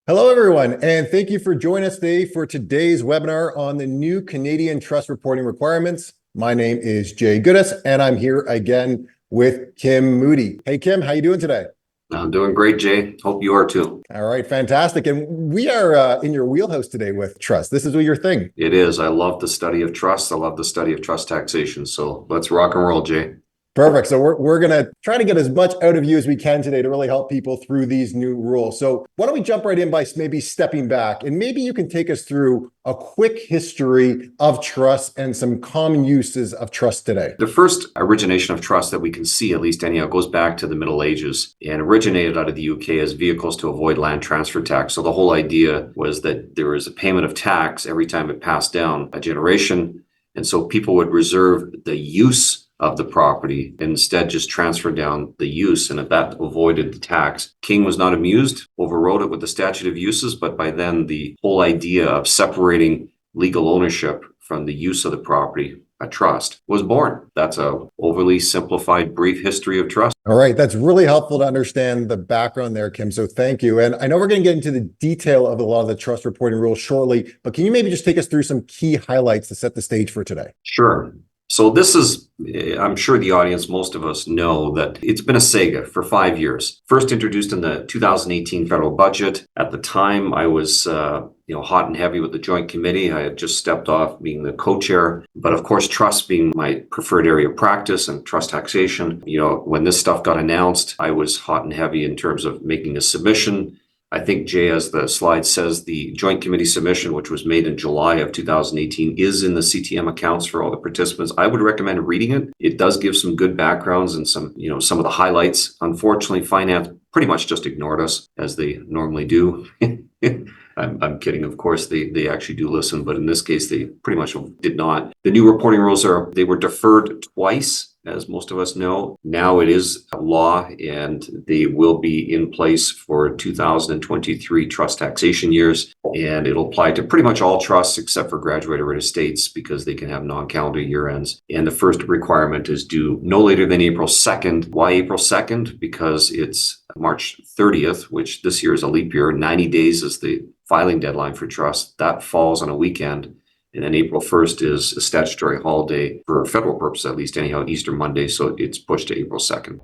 Hello, everyone, and thank you for joining us today for today's webinar on the new Canadian trust reporting requirements. My name is Jay Goodis, and I'm here again with Kim Moody. Hey, Kim, how you doing today? I'm doing great, Jay. Hope you are too. All right, fantastic. And we are in your wheelhouse today with trust. This is your thing. It is. I love the study of trust. I love the study of trust taxation. So let's rock and roll, Jay. Perfect. So we're going to try to get as much out of you as we can today to really help people through these new rules. So why don't we jump right in by maybe stepping back, and maybe you can take us through a quick history of trust and some common uses of trust today. The first origination of trust that we can see, at least anyhow, goes back to the Middle Ages and originated out of the UK as vehicles to avoid land transfer tax. So the whole idea was that there was a payment of tax every time it passed down a generation. And so people would reserve the use of the property, instead just transfer down the use, and if that avoided the tax. King was not amused, overrode it with the statute of uses, but by then the whole idea of separating legal ownership from the use of the property, a trust, was born. That's a overly simplified brief history of trust. All right, that's really helpful to understand the background there, Kim. So thank you. And I know we're going to get into the detail of a lot of the trust reporting rules shortly, but can you maybe just take us through some key highlights to set the stage for today? Sure. So this is, I'm sure the audience, most of us know that it's been a saga for 5 years. First introduced in the 2018 federal budget. At the time, I was hot and heavy with the Joint Committee. I had just stepped off being the co-chair. But of course, trust being my preferred area of practice and trust taxation, when this stuff got announced, I was hot and heavy in terms of making a submission. I think, Jay, as the slide says, the Joint Committee submission, which was made in July of 2018, is in the CTM accounts for all the participants. I would recommend reading it. It does give some good backgrounds and some of the highlights. Unfortunately, finance pretty much just ignored us, as they normally do. I'm kidding, of course, they actually do listen, but in this case, they pretty much did not. The new reporting rules they were deferred twice, as most of us know. Now it is a law, and they will be in place for 2023 trust taxation years, and it'll apply to pretty much all trusts except for graduated rate estates, because they can have non-calendar year ends. And the first requirement is due no later than April 2nd. Why April 2nd? Because it's March 30th, which this year is a leap year. 90 days is the filing deadline for trust. That falls on a weekend. And then April 1st is a statutory holiday for federal purposes, at least anyhow, Easter Monday. So it's pushed to April 2nd.